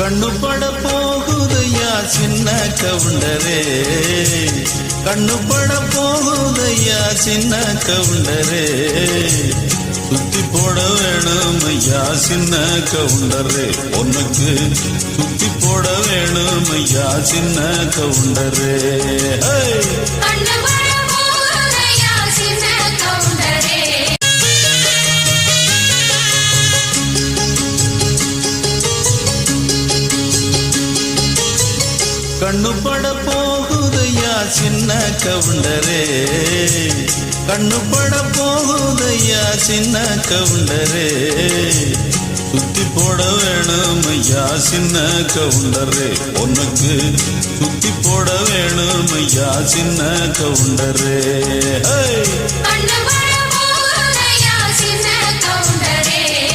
கண்ணு பட போகுதையா சின்ன கவுண்டரே, கண்ணு பட போகுதையா சின்ன கவுண்டரே, சுத்தி போட வேணும் ஐயா சின்ன கவுண்டரே, உனக்கு சுத்தி போட வேணும் ஐயா சின்ன கவுண்டரே. கண்ணு பட போகுதையா சின்ன கவுண்டரே, கண்ணு பட போகுதையா சின்ன கவுண்டரே, சுத்தி போட வேணும் ஐயா சின்ன கவுண்டரே, உனக்கு சுத்தி போட வேணும் ஐயா சின்ன கவுண்டரே.